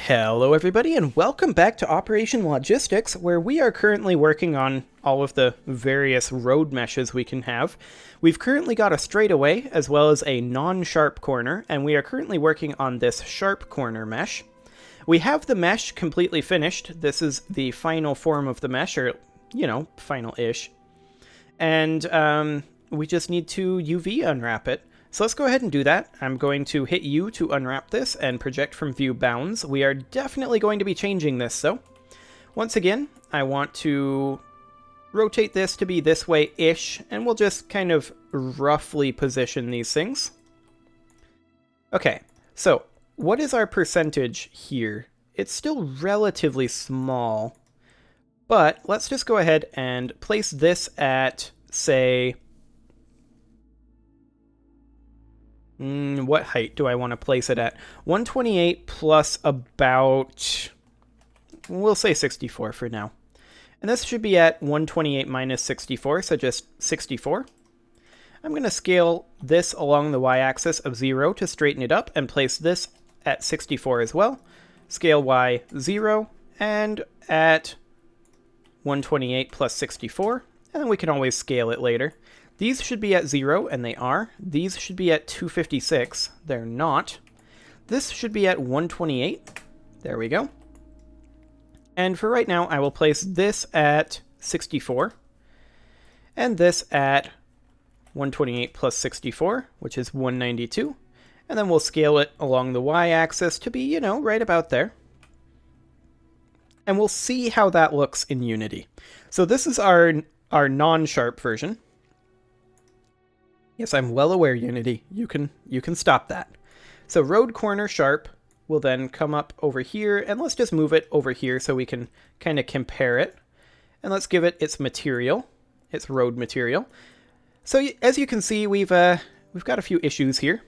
Hello everybody and welcome back to Operation Logistics, where we are currently working on all of the various road meshes we can have. We've currently got a straightaway as well as a non-sharp corner, and we are currently working on this sharp corner mesh. We have the mesh completely finished. This is the final form of the mesh, or, you know, final-ish. And we just need to UV unwrap it. So let's go ahead and do that. I'm going to hit U to unwrap this and project from view bounds. We are definitely going to be changing this, though. Once again, I want to rotate this to be this way-ish, and we'll just kind of roughly position these things. Okay, so what is our percentage here? It's still relatively small, but let's just go ahead and place this at, say... what height do I want to place it at? 128 plus about, we'll say 64 for now. And this should be at 128 minus 64, so just 64. I'm going to scale this along the y-axis of 0 to straighten it up and place this at 64 as well. Scale y 0 and at 128 plus 64, and then we can always scale it later. These should be at 0, and they are. These should be at 256. They're not. This should be at 128. There we go. And for right now, I will place this at 64. And this at 128 plus 64, which is 192. And then we'll scale it along the y-axis to be, you know, right about there. And we'll see how that looks in Unity. So this is our non-sharp version. Yes, I'm well aware, Unity. You can stop that. So road corner sharp will then come up over here, and let's just move it over here so we can kind of compare it. And let's give it its material, its road material. So as you can see, we've got a few issues here.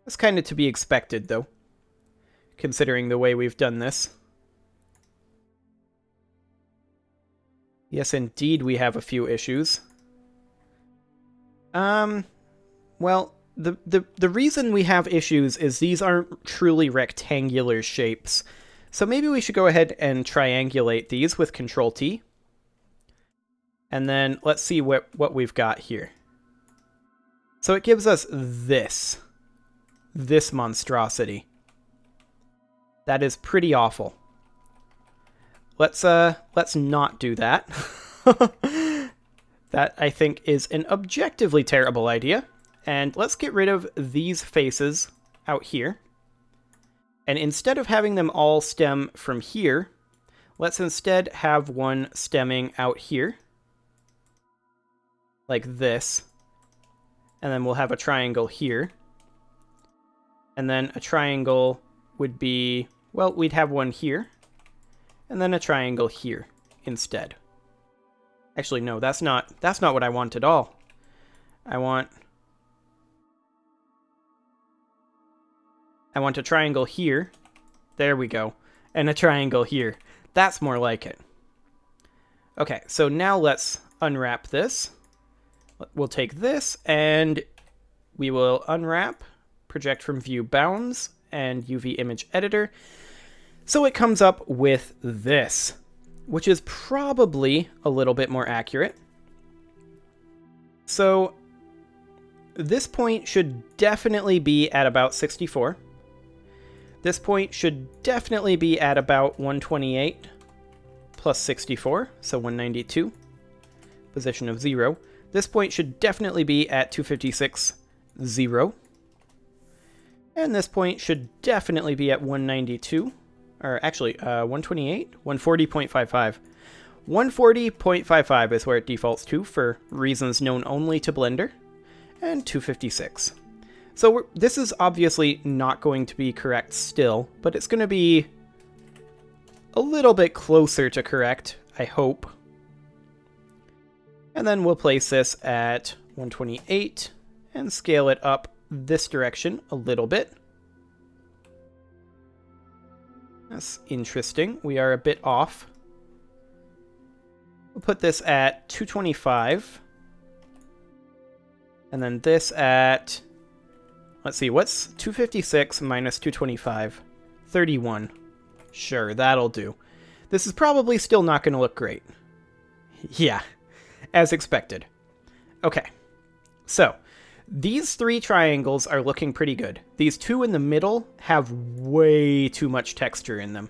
That's kind of to be expected, though, considering the way we've done this. Yes, indeed, we have a few issues. Well, the reason we have issues is these aren't truly rectangular shapes. So maybe we should go ahead and triangulate these with Control-T. And then let's see what we've got here. So it gives us this monstrosity. That is pretty awful. Let's not do that. That, I think, is an objectively terrible idea. And let's get rid of these faces out here. And instead of having them all stem from here, let's instead have one stemming out here. Like this. And then we'll have a triangle here. And then a triangle would be, well, we'd have one here. And then a triangle here instead. Actually, no, that's not what I want at all. I want a triangle here. There we go. And a triangle here. That's more like it. Okay, so now let's unwrap this. We'll take this and we will unwrap, project from view bounds, and UV image editor. So it comes up with this, which is probably a little bit more accurate. So this point should definitely be at about 64. This point should definitely be at about 128 plus 64, so 192, position of 0. This point should definitely be at 256, 0. And this point should definitely be at 192. Or actually, 128? 140.55. 140.55 is where it defaults to for reasons known only to Blender. And 256. So this is obviously not going to be correct still, but it's going to be a little bit closer to correct, I hope. And then we'll place this at 128 and scale it up this direction a little bit. That's interesting. We are a bit off. We'll put this at 225. And then this at, let's see, what's 256 minus 225? 31. Sure, that'll do. This is probably still not going to look great. Yeah, as expected. Okay, so these three triangles are looking pretty good. These two in the middle have way too much texture in them.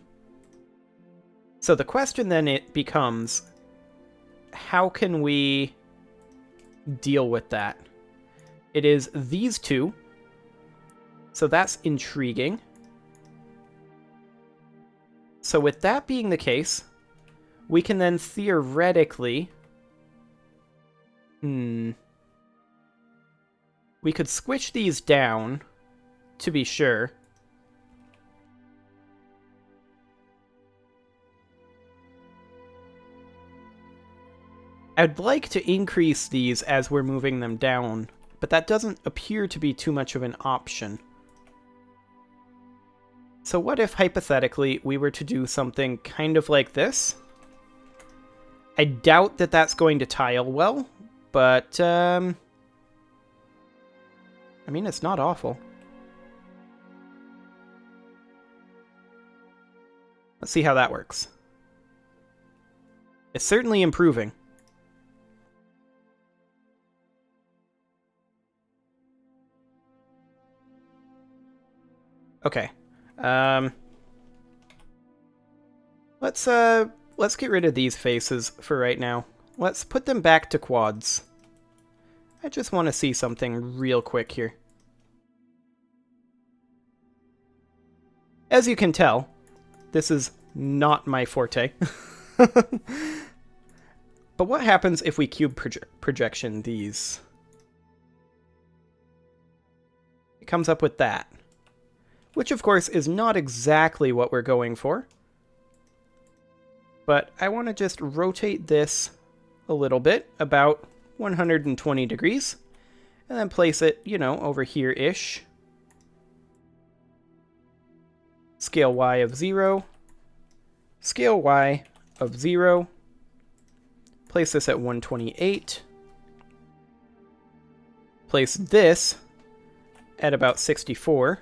So the question then it becomes, how can we deal with that? It is these two. So that's intriguing. So with that being the case, we can then theoretically... We could squish these down, to be sure. I'd like to increase these as we're moving them down, but that doesn't appear to be too much of an option. So what if, hypothetically, we were to do something kind of like this? I doubt that that's going to tile well, but, I mean, it's not awful. Let's see how that works. It's certainly improving. Okay. Let's get rid of these faces for right now. Let's put them back to quads. I just want to see something real quick here. As you can tell, this is not my forte. But what happens if we cube projection these? It comes up with that. Which, of course, is not exactly what we're going for. But I want to just rotate this a little bit, about 120 degrees, and then place it, you know, over here-ish. Scale Y of 0. Scale Y of 0. Place this at 128. Place this at about 64.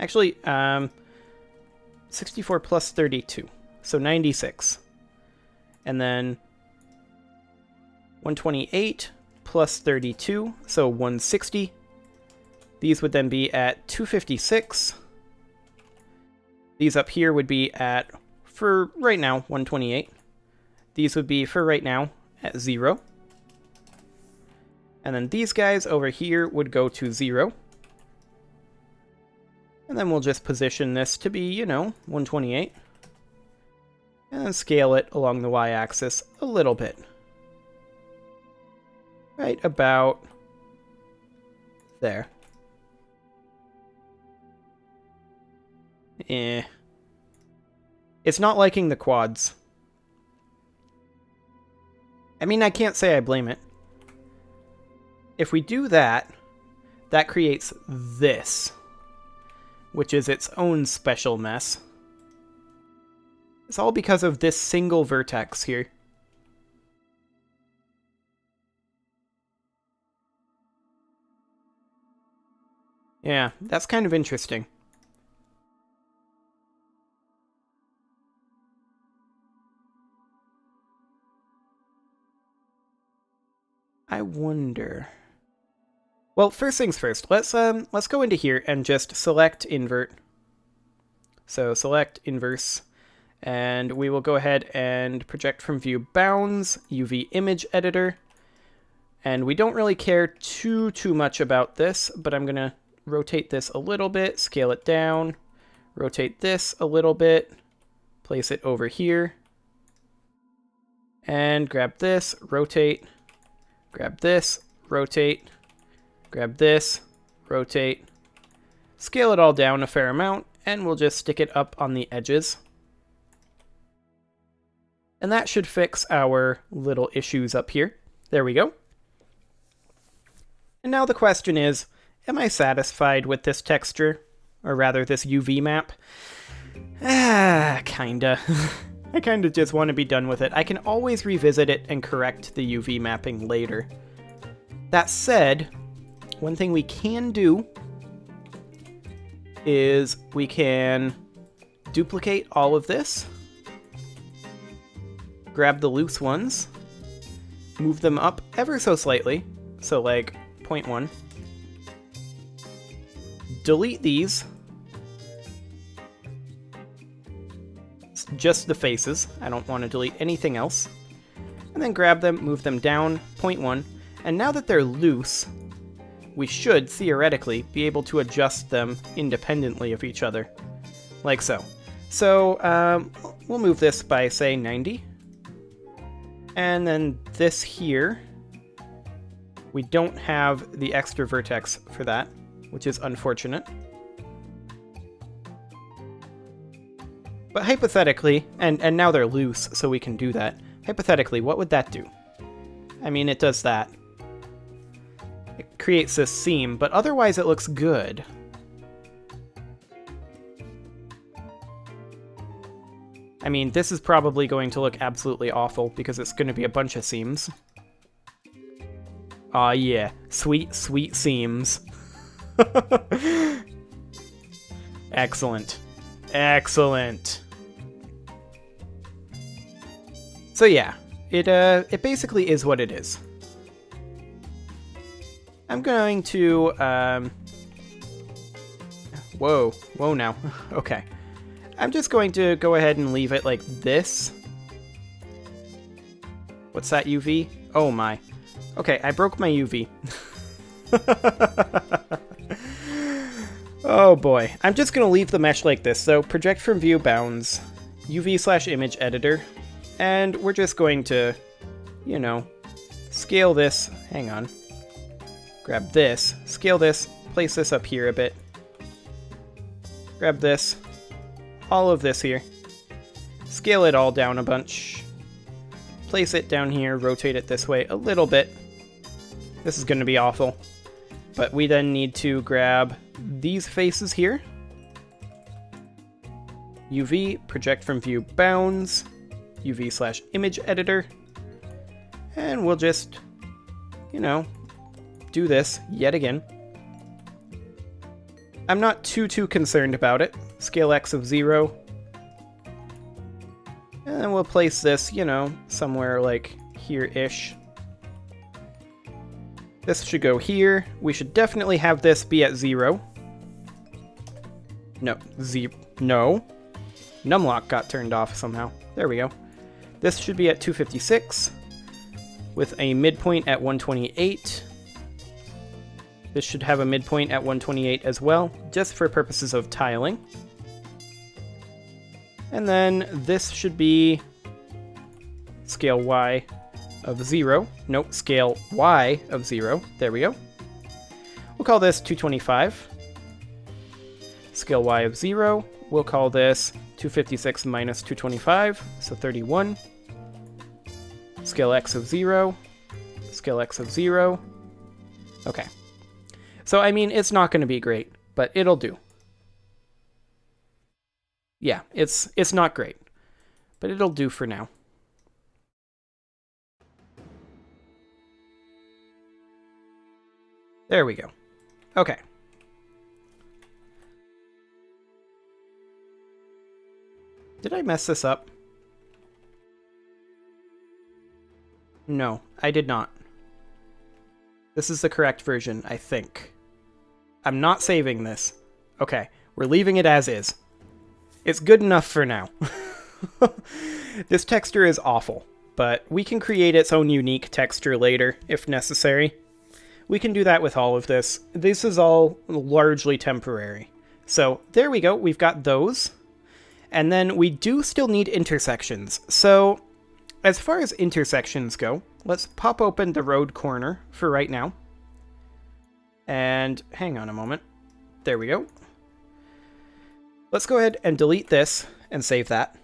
Actually, 64 plus 32, so 96. And then 128 plus 32, so 160. These would then be at 256. These up here would be at, for right now, 128. These would be, for right now, at 0. And then these guys over here would go to 0. And then we'll just position this to be, you know, 128. And then scale it along the y-axis a little bit. Right about there. It's not liking the quads. I mean, I can't say I blame it. If we do that, that creates this, which is its own special mess. It's all because of this single vertex here. Yeah, that's kind of interesting. I wonder... Well, first things first, let's go into here and just select invert. So select inverse, and we will go ahead and project from view bounds, UV image editor. And we don't really care too much about this, but I'm gonna rotate this a little bit, scale it down, rotate this a little bit, place it over here, and grab this, rotate, grab this, rotate, grab this, rotate, scale it all down a fair amount, and we'll just stick it up on the edges. And that should fix our little issues up here. There we go. And now the question is, am I satisfied with this texture? Or rather, this UV map? Kinda. I kinda just want to be done with it. I can always revisit it and correct the UV mapping later. That said, one thing we can do is we can duplicate all of this, grab the loose ones, move them up ever so slightly, so like 0.1, delete these, just the faces, I don't want to delete anything else, and then grab them, move them down 0.1, and now that they're loose, we should, theoretically, be able to adjust them independently of each other, like so. So, we'll move this by, say, 90. And then this here, we don't have the extra vertex for that, which is unfortunate. But hypothetically, and now they're loose, so we can do that. Hypothetically, what would that do? I mean, it does that. It creates this seam, but otherwise it looks good. I mean, this is probably going to look absolutely awful because it's going to be a bunch of seams. Aw, yeah. Sweet, sweet seams. Excellent. Excellent. So yeah, it basically is what it is. I'm going to, whoa now. Okay. I'm just going to go ahead and leave it like this. What's that UV? Oh my. Okay, I broke my UV. Oh boy. I'm just going to leave the mesh like this. So project from view bounds, UV/image editor, and we're just going to, you know, scale this. Hang on. Grab this, scale this, place this up here a bit. Grab this, all of this here. Scale it all down a bunch. Place it down here, rotate it this way a little bit. This is going to be awful. But we then need to grab these faces here. UV, project from view bounds, UV/image editor. And we'll just, you know, do this yet again. I'm not too concerned about it. Scale X of 0. And then we'll place this, you know, somewhere like here-ish. This should go here. We should definitely have this be at 0. No, no. Numlock got turned off somehow. There we go. This should be at 256 with a midpoint at 128. This should have a midpoint at 128 as well, just for purposes of tiling. And then this should be scale Y of 0. Nope, scale Y of 0. There we go. We'll call this 225. Scale Y of 0. We'll call this 256 minus 225, so 31. Scale X of 0. Scale X of 0. Okay. So, I mean, it's not going to be great, but it'll do. Yeah, it's not great, but it'll do for now. There we go. Okay. Did I mess this up? No, I did not. This is the correct version, I think. I'm not saving this. Okay, we're leaving it as is. It's good enough for now. This texture is awful, but we can create its own unique texture later, if necessary. We can do that with all of this. This is all largely temporary. So, there we go, we've got those. And then we do still need intersections. So, as far as intersections go, let's pop open the road corner for right now. And hang on a moment. There we go. Let's go ahead and delete this and save that.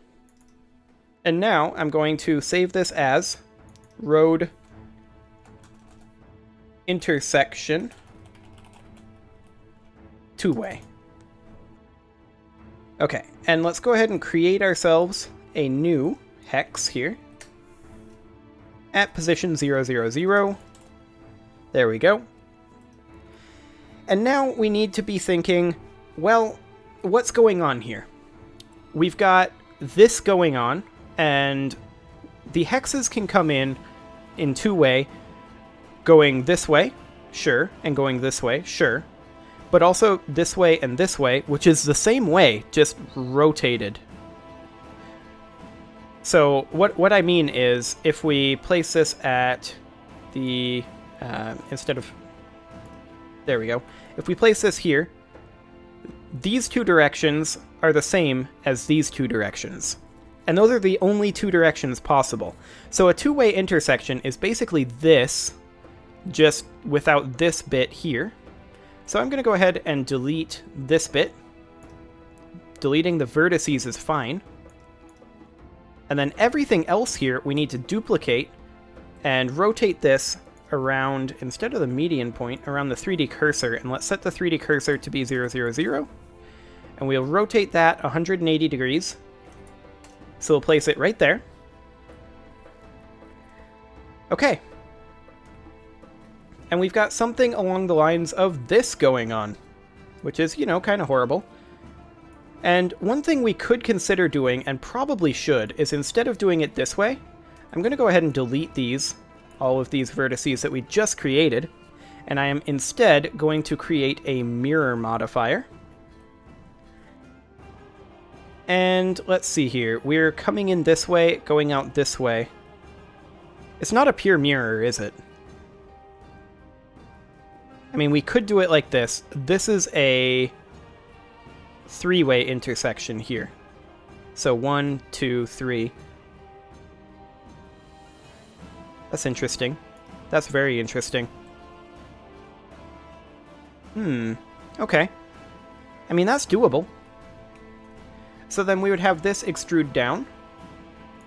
And now I'm going to save this as road intersection two-way. Okay, and let's go ahead and create ourselves a new hex here at position 000. There we go. And now we need to be thinking, well, what's going on here? we've got this going on, and the hexes can come in two-way, going this way, sure, and going this way, sure, but also this way and this way, which is the same way, just rotated. So what I mean is, if we place this at the, instead of, there we go, if we place this here, these two directions are the same as these two directions. And those are the only two directions possible. So a two-way intersection is basically this, just without this bit here. So I'm going to go ahead and delete this bit. Deleting the vertices is fine. And then everything else here we need to duplicate and rotate this around, instead of the median point, around the 3D cursor. And let's set the 3D cursor to be 0, 0, 0. And we'll rotate that 180 degrees. So we'll place it right there. Okay. And we've got something along the lines of this going on, which is, you know, kind of horrible. And one thing we could consider doing, and probably should, is instead of doing it this way, I'm going to go ahead and delete these, all of these vertices that we just created, and I am instead going to create a mirror modifier. And let's see here, we're coming in this way, going out this way. It's not a pure mirror, is it? I mean, we could do it like this. This is a three-way intersection here. So 1, 2, 3. That's interesting. That's very interesting. Okay. I mean, that's doable. So then we would have this extrude down.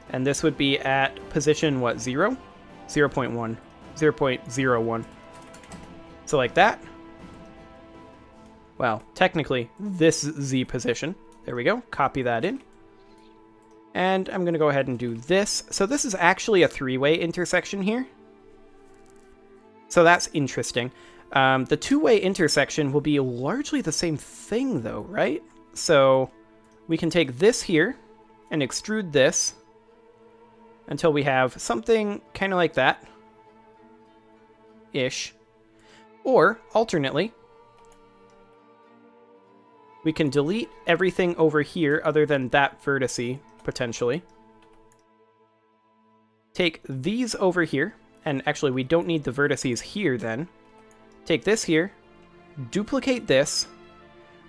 And this would be at position, what, 0? 0.1. 0.01. So like that. Well, technically, this Z position. There we go. Copy that in. And I'm going to go ahead and do this. So this is actually a three-way intersection here. So that's interesting. The two-way intersection will be largely the same thing, though, right? So we can take this here and extrude this until we have something kind of like that. Ish. Or, alternately, we can delete everything over here other than that vertice, potentially. Take these over here, and actually we don't need the vertices here then. Take this here, duplicate this,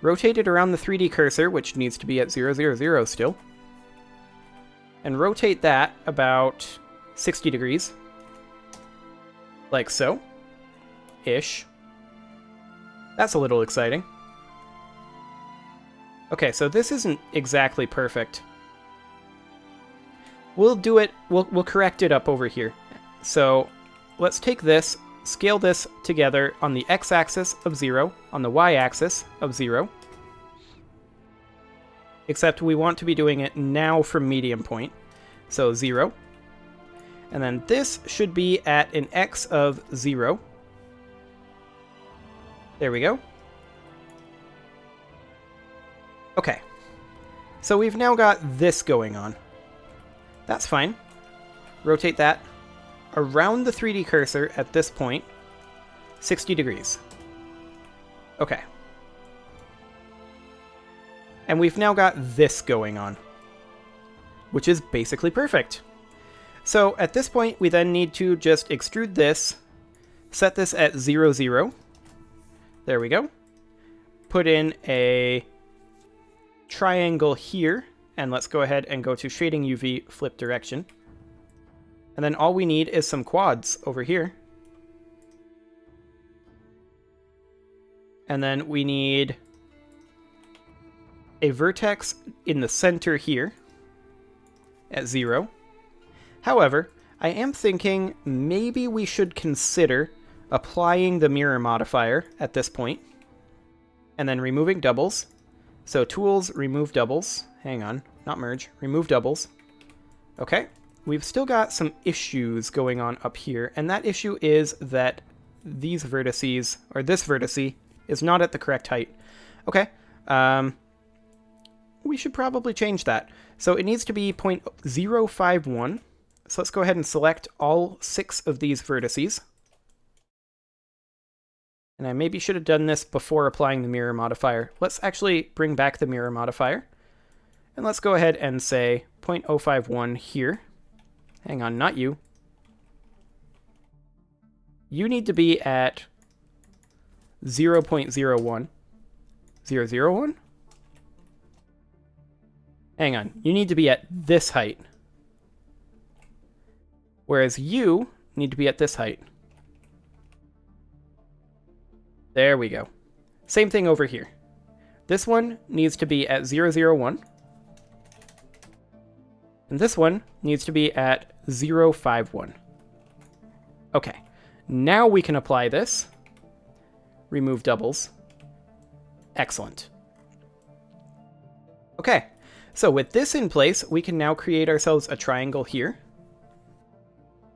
rotate it around the 3D cursor, which needs to be at 0, 0, 0 still, and rotate that about 60 degrees, like so, ish. That's a little exciting. Okay, so this isn't exactly perfect. We'll do it, we'll correct it up over here. So let's take this, scale this together on the x-axis of 0, on the y-axis of 0. Except we want to be doing it now from medium point. So 0. And then this should be at an x of 0. There we go. Okay. So we've now got this going on. That's fine. Rotate that around the 3D cursor at this point, 60 degrees. Okay. And we've now got this going on, which is basically perfect. So at this point, we then need to just extrude this, set this at 0, 0. There we go. Put in a triangle here, and let's go ahead and go to shading UV, flip direction. And then all we need is some quads over here. And then we need a vertex in the center here at 0. However, I am thinking maybe we should consider applying the mirror modifier at this point, and then removing doubles. So tools, remove doubles. Hang on, not merge, remove doubles. Okay, we've still got some issues going on up here, and that issue is that these vertices, or this vertice, is not at the correct height. Okay, we should probably change that. So it needs to be 0.051. So let's go ahead and select all 6 of these vertices. And I maybe should have done this before applying the mirror modifier. Let's actually bring back the mirror modifier. And let's go ahead and say 0.051 here. Hang on, not you. You need to be at 0.01. 001? Hang on, you need to be at this height. Whereas you need to be at this height. There we go. Same thing over here. This one needs to be at 001. And this one needs to be at 051. Okay, now we can apply this. Remove doubles. Excellent. Okay, so with this in place, we can now create ourselves a triangle here.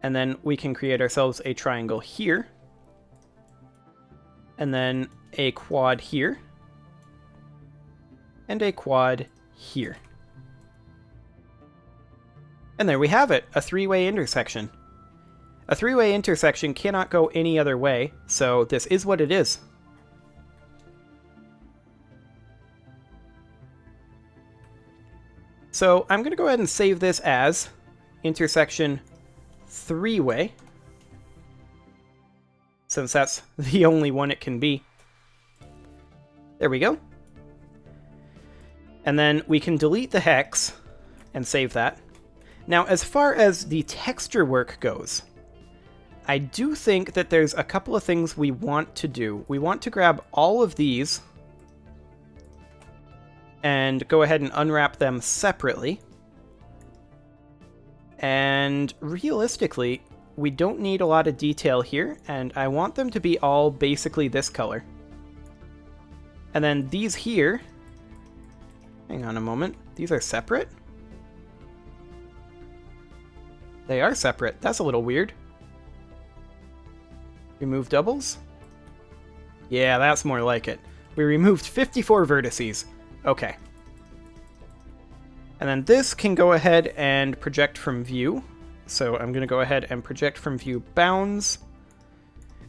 And then we can create ourselves a triangle here. And then a quad here. And a quad here. And there we have it, a 3-way intersection. A 3-way intersection cannot go any other way, so this is what it is. So I'm going to go ahead and save this as intersection 3-way, since that's the only one it can be. There we go. And then we can delete the hex and save that. Now, as far as the texture work goes, I do think that there's a couple of things we want to do. We want to grab all of these and go ahead and unwrap them separately. And realistically, we don't need a lot of detail here, and I want them to be all basically this color. And then these here, hang on a moment, these are separate? They are separate. That's a little weird. Remove doubles? Yeah, that's more like it. We removed 54 vertices. Okay. And then this can go ahead and project from view. So I'm going to go ahead and project from view bounds.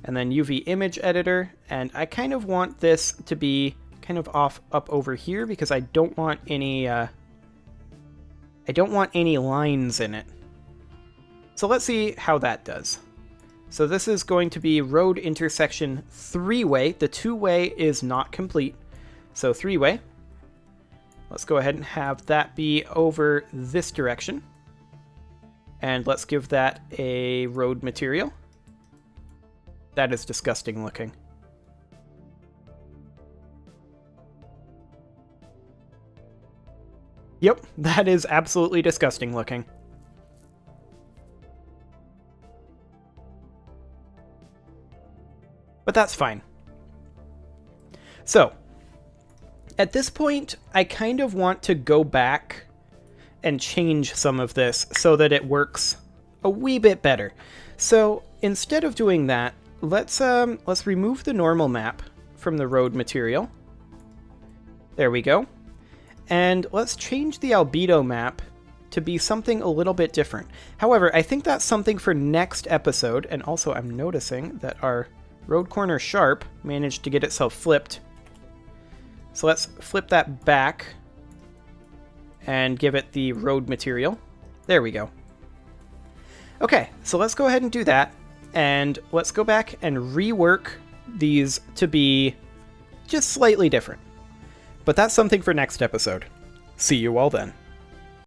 And then UV image editor. And I kind of want this to be kind of off up over here because I don't want any lines in it. So let's see how that does. So this is going to be road intersection 3-way. The 2-way is not complete. So 3-way. Let's go ahead and have that be over this direction. And let's give that a road material. That is disgusting looking. Yep, that is absolutely disgusting looking. But that's fine. So, at this point, I kind of want to go back and change some of this so that it works a wee bit better. So, instead of doing that, let's remove the normal map from the road material. There we go. And let's change the albedo map to be something a little bit different. However, I think that's something for next episode, and also I'm noticing that our road corner sharp managed to get itself flipped. So let's flip that back and give it the road material. There we go. Okay, so let's go ahead and do that. And let's go back and rework these to be just slightly different. But that's something for next episode. See you all then.